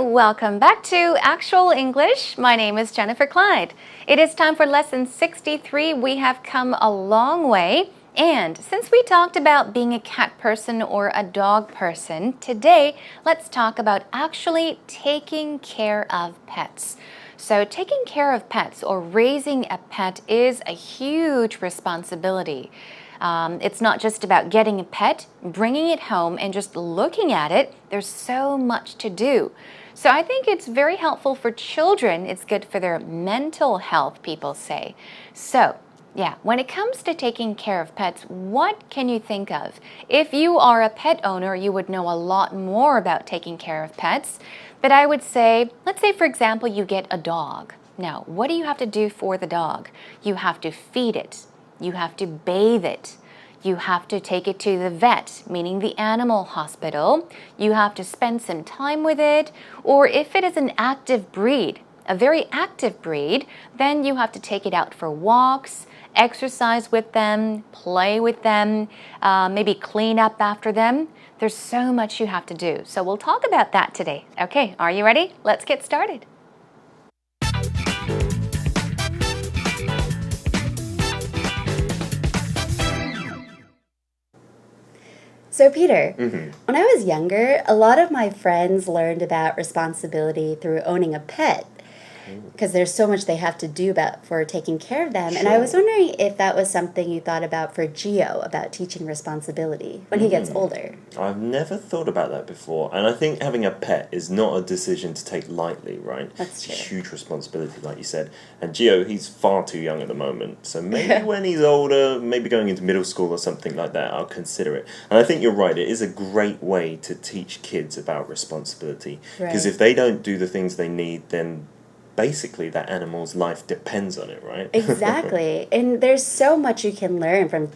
welcome back to Actual English. My name is Jennifer Clyde. It is time for lesson 63. We have come a long way. And since we talked about being a cat person or a dog person, today let's talk about actually taking care of pets. So taking care of pets or raising a pet is a huge responsibility. It's not just about getting a pet, bringing it home, and just looking at it. There's so much to do. So I think it's very helpful for children. It's good for their mental health, people say. So, yeah, when it comes to taking care of pets, what can you think of? If you are a pet owner, you would know a lot more about taking care of pets. But I would say, let's say, for example, you get a dog. Now, what do you have to do for the dog? You have to feed it. You have to bathe it. You have to take it to the vet, meaning the animal hospital. You have to spend some time with it. Or if it is an active breed, a very active breed, then you have to take it out for walks, exercise with them, play with them, maybe clean up after them. There's so much you have to do. So we'll talk about that today. Okay, are you ready? Let's get started. So Peter, when I was younger, a lot of my friends learned about responsibility through owning a pet because there's so much they have to do for taking care of them. Sure. And I was wondering if that was something you thought about for Gio, about teaching responsibility when he gets older. I've never thought about that before. And I think having a pet is not a decision to take lightly, right? That's true. It's a huge responsibility, like you said. And Gio, he's far too young at the moment. So maybe when he's older, maybe going into middle school or something like that, I'll consider it. And I think you're right. It is a great way to teach kids about responsibility. Because if they don't do the things they need, then basically that animal's life depends on it, right? Exactly. And there's so much you can learn from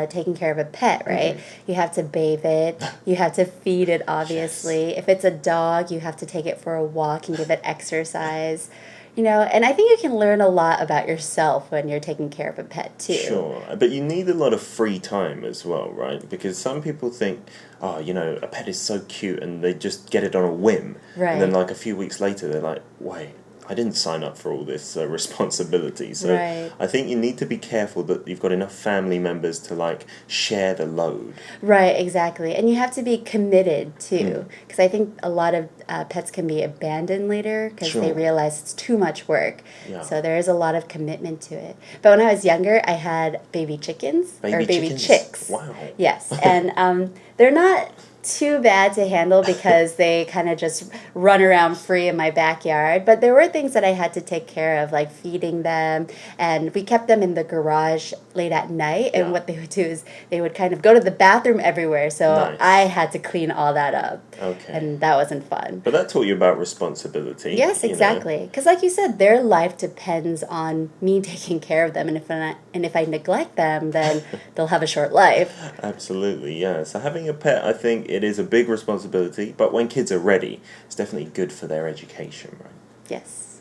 taking care of a pet, right? You have to bathe it. You have to feed it, obviously. Yes. If it's a dog, you have to take it for a walk and give it exercise. You know, and I think you can learn a lot about yourself when you're taking care of a pet, too. Sure, but you need a lot of free time as well, right? Because some people think, oh, you know, a pet is so cute, and they just get it on a whim. Right. And then, like, a few weeks later, they're like, wait, I didn't sign up for all this responsibility. So right. I think you need to be careful that you've got enough family members to, like, share the load. Right, exactly. And you have to be committed, too. Because I think a lot of pets can be abandoned later because they realize it's too much work. Yeah. So there is a lot of commitment to it. But when I was younger, I had baby chickens. Baby chicks. Wow. Yes. And they're not too bad to handle because they kind of just run around free in my backyard. But there were things that I had to take care of, like feeding them. And we kept them in the garage late at night. And what they would do is they would kind of go to the bathroom everywhere. So I had to clean all that up. Okay. And that wasn't fun. But that taught you about responsibility. Yes, exactly. Because like you said, their life depends on me taking care of them. And if I neglect them, then they'll have a short life. Absolutely, yeah. So having a pet, I think it is a big responsibility, but when kids are ready, it's definitely good for their education, right? Yes.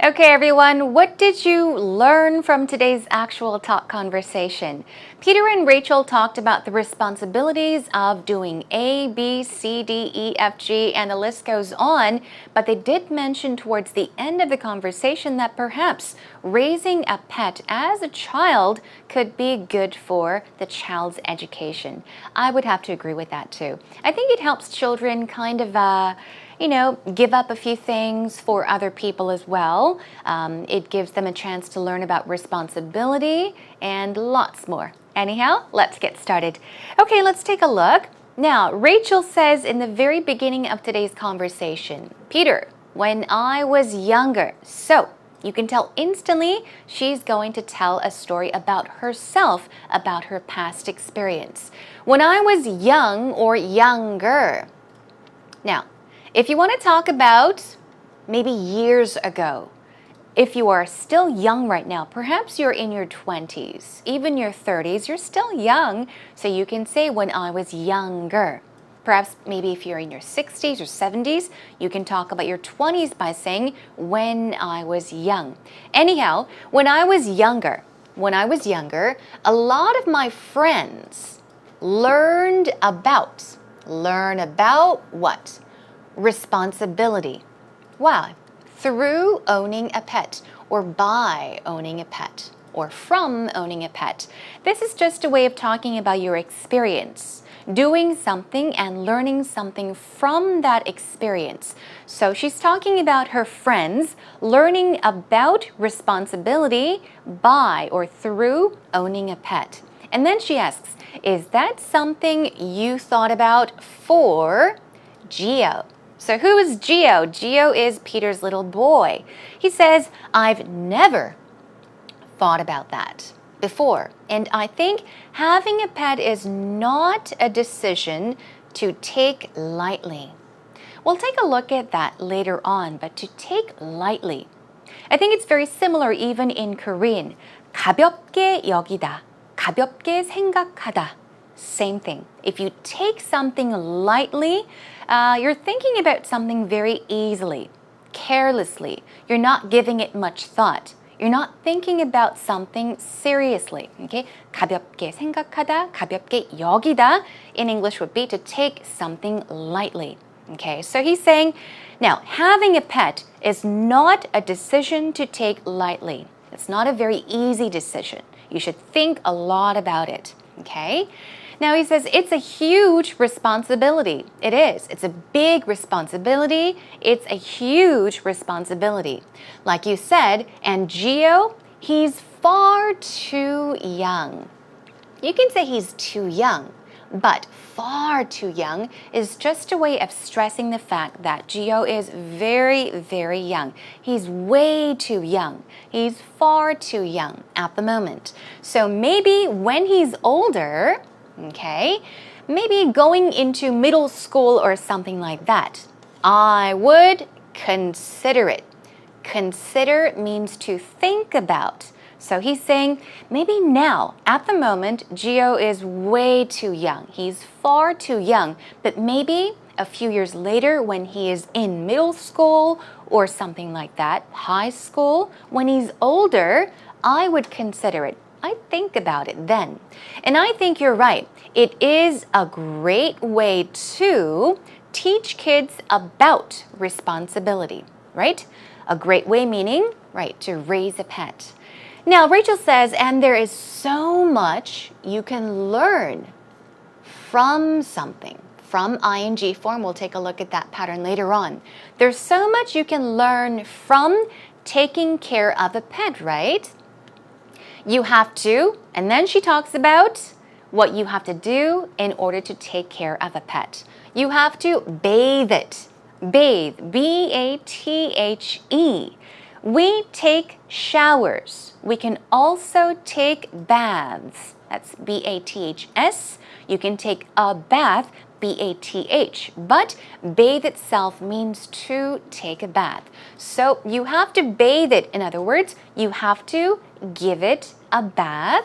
Okay, everyone, what did you learn from today's actual talk conversation? Peter and Rachel talked about the responsibilities of doing A, B, C, D, E, F, G, and the list goes on, but they did mention towards the end of the conversation that perhaps raising a pet as a child could be good for the child's education. I would have to agree with that too. I think it helps children kind of give up a few things for other people as well. It gives them a chance to learn about responsibility and lots more. Anyhow, let's get started. Okay, let's take a look. Now, Rachel says in the very beginning of today's conversation, Peter, when I was younger. So, you can tell instantly she's going to tell a story about herself, about her past experience. When I was young or younger. Now, if you want to talk about maybe years ago, if you are still young right now, perhaps you're in your 20s, even your 30s, you're still young, so you can say when I was younger. Perhaps maybe if you're in your 60s or 70s, you can talk about your 20s by saying when I was young. Anyhow, when I was younger, a lot of my friends learned about learn about what? Responsibility. Wow. Through owning a pet, or by owning a pet, or from owning a pet. This is just a way of talking about your experience, doing something and learning something from that experience. So she's talking about her friends learning about responsibility by or through owning a pet. And then she asks, is that something you thought about for Geo? So who is Geo? Geo is Peter's little boy. He says, I've never thought about that before. And I think having a pet is not a decision to take lightly. We'll take a look at that later on, but to take lightly. I think it's very similar even in Korean. 가볍게 여기다, 가볍게 생각하다. Same thing. If you take something lightly, you're thinking about something very easily, carelessly. You're not giving it much thought. You're not thinking about something seriously. Okay? 가볍게 생각하다, 가볍게 여기다 in English would be to take something lightly. Okay, so he's saying, now having a pet is not a decision to take lightly. It's not a very easy decision. You should think a lot about it. Okay? Now he says it's a huge responsibility. It is. It's a big responsibility. It's a huge responsibility. Like you said, and Geo, he's far too young. You can say he's too young, but far too young is just a way of stressing the fact that Geo is very, very young. He's way too young. He's far too young at the moment. So maybe when he's older, okay, maybe going into middle school or something like that, I would consider it. Consider means to think about. So he's saying maybe now, at the moment, Geo is way too young. He's far too young. But maybe a few years later when he is in middle school or something like that, high school, when he's older, I would consider it. I think about it then. And I think you're right. It is a great way to teach kids about responsibility, right? A great way meaning, right, to raise a pet. Now, Rachel says, and there is so much you can learn from something. From ing form, we'll take a look at that pattern later on. There's so much you can learn from taking care of a pet, right? You have to, and then she talks about what you have to do in order to take care of a pet. You have to bathe it. Bathe, B-A-T-H-E. We take showers. We can also take baths. That's B-A-T-H-S. You can take a bath, B-A-T-H. But bathe itself means to take a bath. So you have to bathe it. In other words, you have to give it a bath.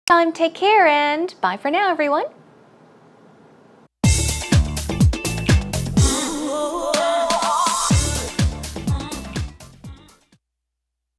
Take care and bye for now, everyone.